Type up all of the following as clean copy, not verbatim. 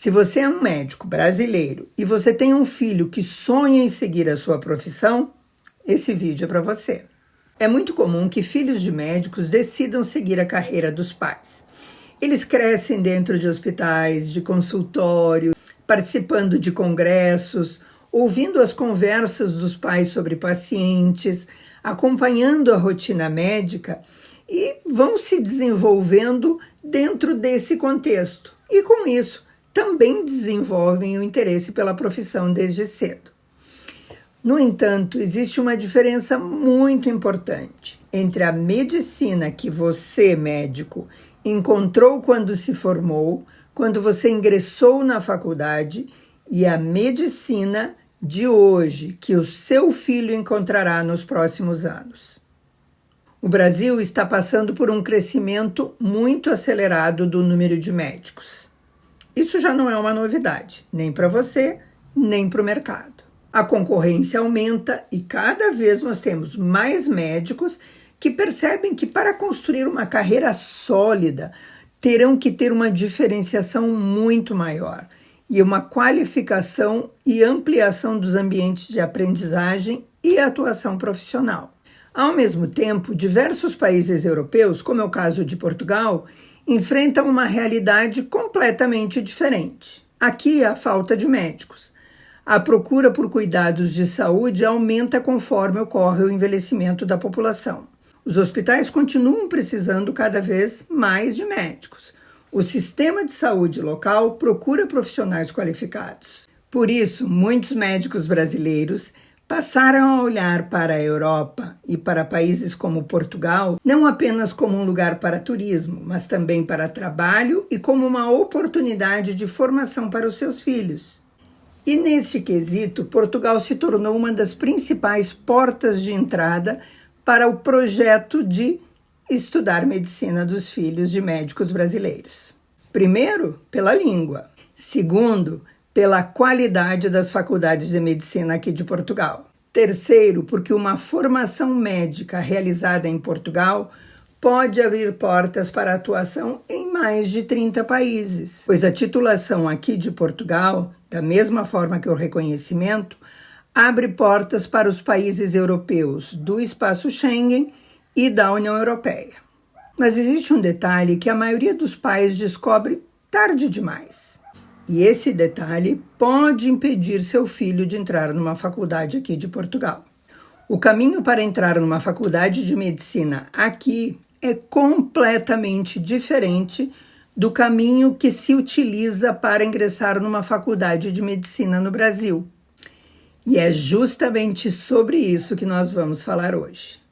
Se você é um médico brasileiro e você tem um filho que sonha em seguir a sua profissão, esse vídeo é para você. É muito comum que filhos de médicos decidam seguir a carreira dos pais. Eles crescem dentro de hospitais, de consultório, participando de congressos, ouvindo as conversas dos pais sobre pacientes, acompanhando a rotina médica e vão se desenvolvendo dentro desse contexto. E com isso, também desenvolvem o interesse pela profissão desde cedo. No entanto, existe uma diferença muito importante entre a medicina que você, médico, encontrou quando se formou, quando você ingressou na faculdade, e a medicina de hoje, que o seu filho encontrará nos próximos anos. O Brasil está passando por um crescimento muito acelerado do número de médicos. Isso já não é uma novidade, nem para você, nem para o mercado. A concorrência aumenta e cada vez nós temos mais médicos que percebem que para construir uma carreira sólida, terão que ter uma diferenciação muito maior e uma qualificação e ampliação dos ambientes de aprendizagem e atuação profissional. Ao mesmo tempo, diversos países europeus, como é o caso de Portugal, enfrentam uma realidade completamente diferente. Aqui, a falta de médicos. A procura por cuidados de saúde aumenta conforme ocorre o envelhecimento da população. Os hospitais continuam precisando cada vez mais de médicos. O sistema de saúde local procura profissionais qualificados. Por isso, muitos médicos brasileiros passaram a olhar para a Europa e para países como Portugal, não apenas como um lugar para turismo, mas também para trabalho e como uma oportunidade de formação para os seus filhos. E nesse quesito, Portugal se tornou uma das principais portas de entrada para o projeto de estudar medicina dos filhos de médicos brasileiros. Primeiro, pela língua. Segundo, pela qualidade das faculdades de medicina aqui de Portugal. Terceiro, porque uma formação médica realizada em Portugal pode abrir portas para atuação em mais de 30 países, pois a titulação aqui de Portugal, da mesma forma que o reconhecimento, abre portas para os países europeus do espaço Schengen e da União Europeia. Mas existe um detalhe que a maioria dos pais descobre tarde demais. E esse detalhe pode impedir seu filho de entrar numa faculdade aqui de Portugal. O caminho para entrar numa faculdade de medicina aqui é completamente diferente do caminho que se utiliza para ingressar numa faculdade de medicina no Brasil. E é justamente sobre isso que nós vamos falar hoje.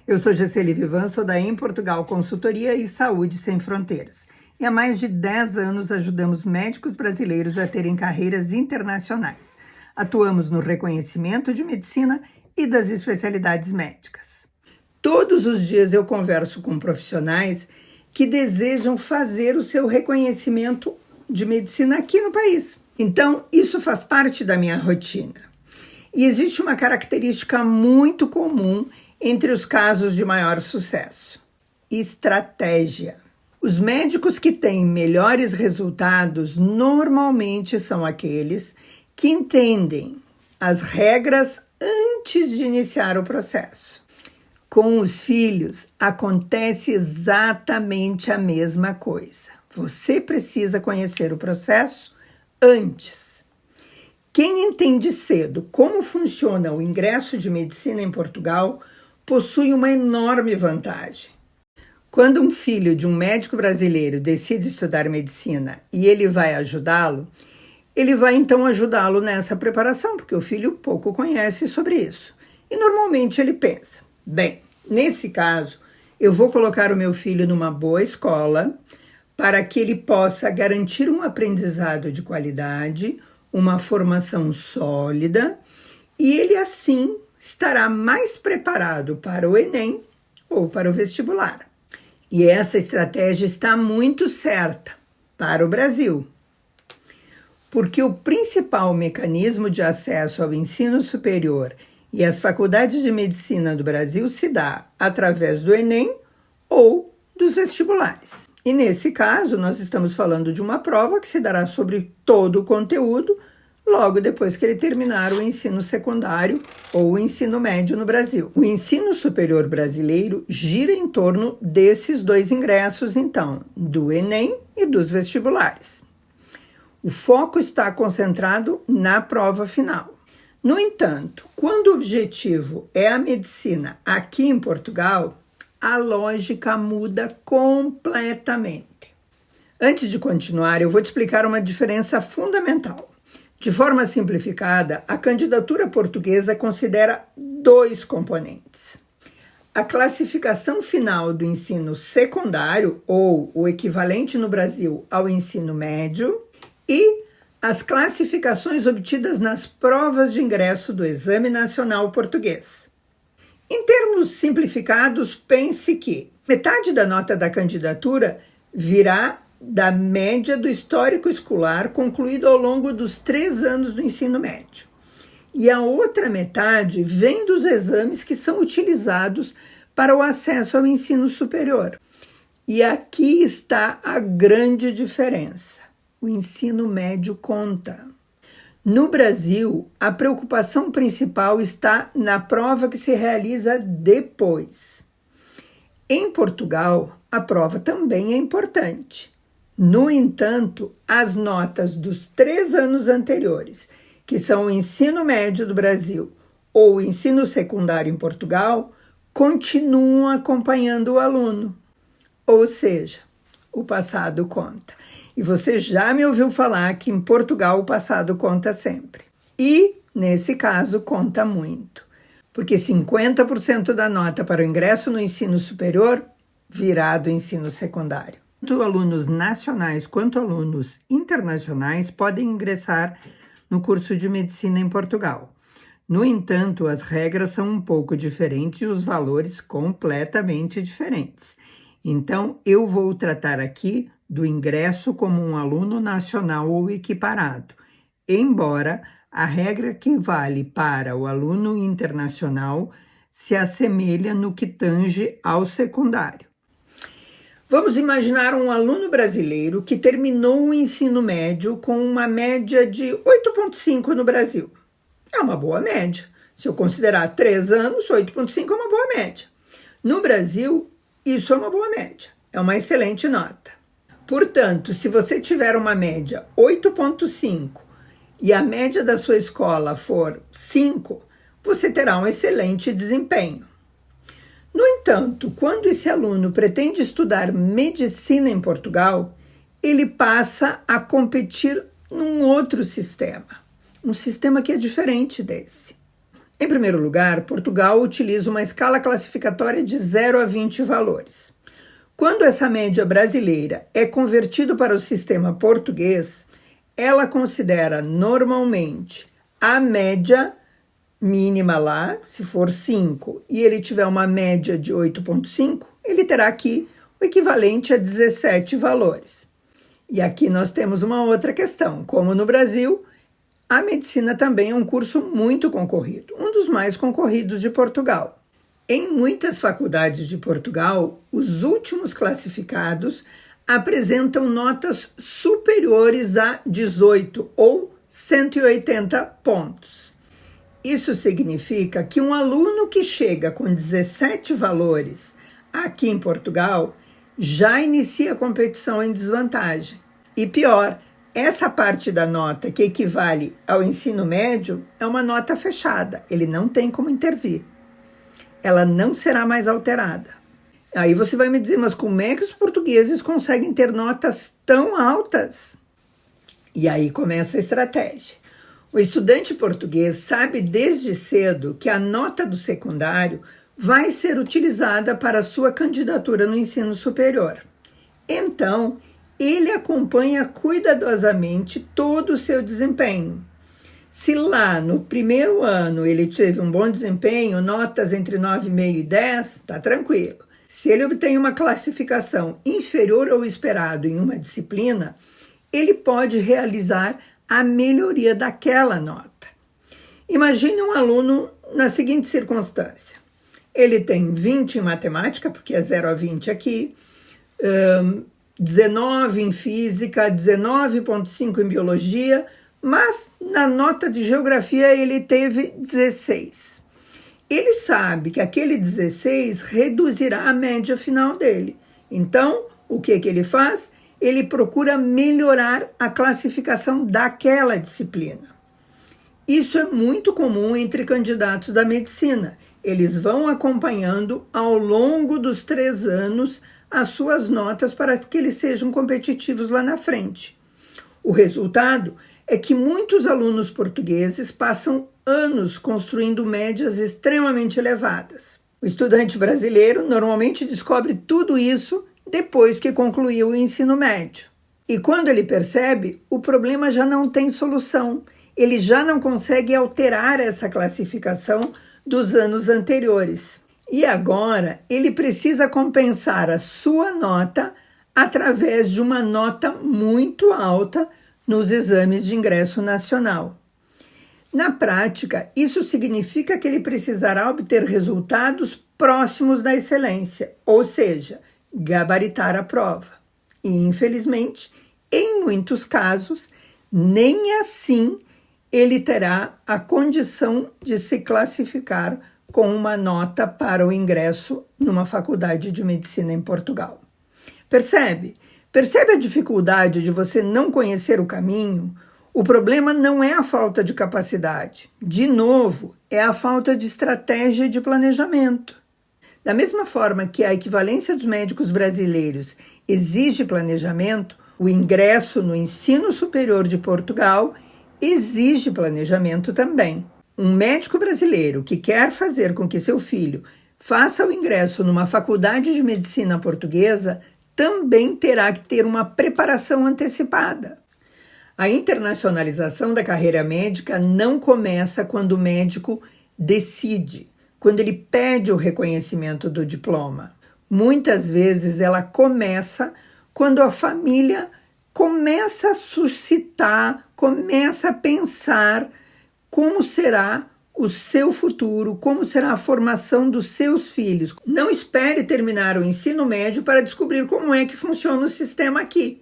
Eu sou Gesseli Vivan, sou da Em Portugal Consultoria e Saúde Sem Fronteiras. E há mais de 10 anos ajudamos médicos brasileiros a terem carreiras internacionais. Atuamos no reconhecimento de medicina e das especialidades médicas. Todos os dias eu converso com profissionais que desejam fazer o seu reconhecimento de medicina aqui no país. Então, isso faz parte da minha rotina. E existe uma característica muito comum entre os casos de maior sucesso: estratégia. Os médicos que têm melhores resultados normalmente são aqueles que entendem as regras antes de iniciar o processo. Com os filhos, acontece exatamente a mesma coisa. Você precisa conhecer o processo antes. Quem entende cedo como funciona o ingresso de medicina em Portugal possui uma enorme vantagem. Quando um filho de um médico brasileiro decide estudar medicina e ele vai ajudá-lo, ele vai então ajudá-lo nessa preparação, porque o filho pouco conhece sobre isso. E normalmente ele pensa: bem, nesse caso, eu vou colocar o meu filho numa boa escola para que ele possa garantir um aprendizado de qualidade, uma formação sólida, e ele assim estará mais preparado para o Enem ou para o vestibular. E essa estratégia está muito certa para o Brasil, porque o principal mecanismo de acesso ao ensino superior e às faculdades de medicina do Brasil se dá através do Enem ou dos vestibulares. E nesse caso, nós estamos falando de uma prova que se dará sobre todo o conteúdo logo depois que ele terminar o ensino secundário ou o ensino médio no Brasil. O ensino superior brasileiro gira em torno desses dois ingressos, então, do Enem e dos vestibulares. O foco está concentrado na prova final. No entanto, quando o objetivo é a medicina aqui em Portugal, a lógica muda completamente. Antes de continuar, eu vou te explicar uma diferença fundamental. De forma simplificada, a candidatura portuguesa considera dois componentes: a classificação final do ensino secundário, ou o equivalente no Brasil ao ensino médio, e as classificações obtidas nas provas de ingresso do Exame Nacional Português. Em termos simplificados, pense que metade da nota da candidatura virá da média do histórico escolar concluído ao longo dos 3 anos do ensino médio. E a outra metade vem dos exames que são utilizados para o acesso ao ensino superior. E aqui está a grande diferença. O ensino médio conta. No Brasil, a preocupação principal está na prova que se realiza depois. Em Portugal, a prova também é importante. No entanto, as notas dos 3 anos anteriores, que são o ensino médio do Brasil ou o ensino secundário em Portugal, continuam acompanhando o aluno. Ou seja, o passado conta. E você já me ouviu falar que em Portugal o passado conta sempre. E, nesse caso, conta muito. Porque 50% da nota para o ingresso no ensino superior virá do ensino secundário. Tanto alunos nacionais quanto alunos internacionais podem ingressar no curso de medicina em Portugal. No entanto, as regras são um pouco diferentes e os valores completamente diferentes. Então, eu vou tratar aqui do ingresso como um aluno nacional ou equiparado, embora a regra que vale para o aluno internacional se assemelha no que tange ao secundário. Vamos imaginar um aluno brasileiro que terminou o ensino médio com uma média de 8,5 no Brasil. É uma boa média. Se eu considerar 3 anos, 8,5 é uma boa média. No Brasil, isso é uma boa média. É uma excelente nota. Portanto, se você tiver uma média 8,5 e a média da sua escola for 5, você terá um excelente desempenho. No entanto, quando esse aluno pretende estudar medicina em Portugal, ele passa a competir num outro sistema, um sistema que é diferente desse. Em primeiro lugar, Portugal utiliza uma escala classificatória de 0 a 20 valores. Quando essa média brasileira é convertida para o sistema português, ela considera normalmente a média mínima lá, se for 5, e ele tiver uma média de 8,5, ele terá aqui o equivalente a 17 valores. E aqui nós temos uma outra questão. Como no Brasil, a medicina também é um curso muito concorrido, um dos mais concorridos de Portugal. Em muitas faculdades de Portugal, os últimos classificados apresentam notas superiores a 18 ou 180 pontos. Isso significa que um aluno que chega com 17 valores aqui em Portugal já inicia a competição em desvantagem. E pior, essa parte da nota que equivale ao ensino médio é uma nota fechada, ele não tem como intervir. Ela não será mais alterada. Aí você vai me dizer, mas como é que os portugueses conseguem ter notas tão altas? E aí começa a estratégia. O estudante português sabe desde cedo que a nota do secundário vai ser utilizada para a sua candidatura no ensino superior. Então, ele acompanha cuidadosamente todo o seu desempenho. Se lá no primeiro ano ele teve um bom desempenho, notas entre 9,5 e 10, está tranquilo. Se ele obtém uma classificação inferior ao esperado em uma disciplina, ele pode realizar a melhoria daquela nota. Imagine um aluno na seguinte circunstância. Ele tem 20 em matemática, porque é 0 a 20 aqui, 19 em física, 19,5 em biologia, mas na nota de geografia ele teve 16. Ele sabe que aquele 16 reduzirá a média final dele. Então, o que ele faz? Ele procura melhorar a classificação daquela disciplina. Isso é muito comum entre candidatos da medicina. Eles vão acompanhando ao longo dos 3 anos as suas notas para que eles sejam competitivos lá na frente. O resultado é que muitos alunos portugueses passam anos construindo médias extremamente elevadas. O estudante brasileiro normalmente descobre tudo isso depois que concluiu o ensino médio. E quando ele percebe, o problema já não tem solução. Ele já não consegue alterar essa classificação dos anos anteriores. E agora ele precisa compensar a sua nota através de uma nota muito alta nos exames de ingresso nacional. Na prática, isso significa que ele precisará obter resultados próximos da excelência, ou seja, gabaritar a prova. E, infelizmente, em muitos casos, nem assim ele terá a condição de se classificar com uma nota para o ingresso numa faculdade de medicina em Portugal. Percebe? Percebe a dificuldade de você não conhecer o caminho? O problema não é a falta de capacidade. De novo, é a falta de estratégia e de planejamento. Da mesma forma que a equivalência dos médicos brasileiros exige planejamento, o ingresso no ensino superior de Portugal exige planejamento também. Um médico brasileiro que quer fazer com que seu filho faça o ingresso numa faculdade de medicina portuguesa também terá que ter uma preparação antecipada. A internacionalização da carreira médica não começa quando o médico decide, quando ele pede o reconhecimento do diploma. Muitas vezes ela começa quando a família começa a suscitar, começa a pensar como será o seu futuro, como será a formação dos seus filhos. Não espere terminar o ensino médio para descobrir como é que funciona o sistema aqui.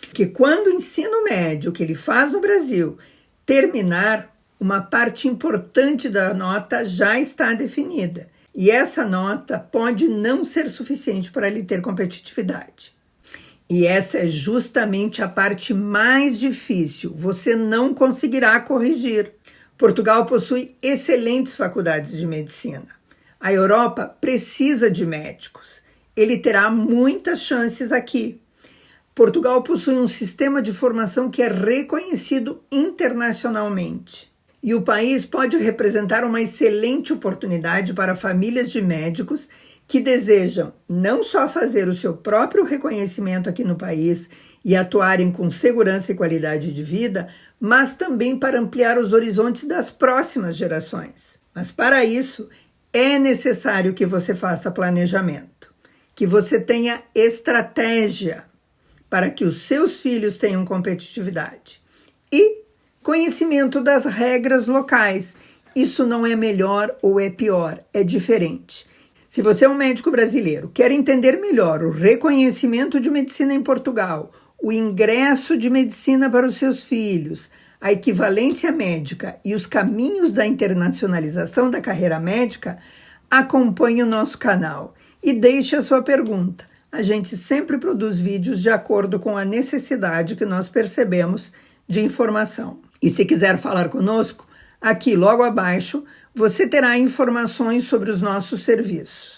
Porque quando o ensino médio que ele faz no Brasil terminar, uma parte importante da nota já está definida. E essa nota pode não ser suficiente para ele ter competitividade. E essa é justamente a parte mais difícil. Você não conseguirá corrigir. Portugal possui excelentes faculdades de medicina. A Europa precisa de médicos. Ele terá muitas chances aqui. Portugal possui um sistema de formação que é reconhecido internacionalmente. E o país pode representar uma excelente oportunidade para famílias de médicos que desejam não só fazer o seu próprio reconhecimento aqui no país e atuarem com segurança e qualidade de vida, mas também para ampliar os horizontes das próximas gerações. Mas para isso, é necessário que você faça planejamento, que você tenha estratégia para que os seus filhos tenham competitividade e conhecimento das regras locais. Isso não é melhor ou é pior, é diferente. Se você é um médico brasileiro, quer entender melhor o reconhecimento de medicina em Portugal, o ingresso de medicina para os seus filhos, a equivalência médica e os caminhos da internacionalização da carreira médica, acompanhe o nosso canal e deixe a sua pergunta. A gente sempre produz vídeos de acordo com a necessidade que nós percebemos de informação. E se quiser falar conosco, aqui logo abaixo você terá informações sobre os nossos serviços.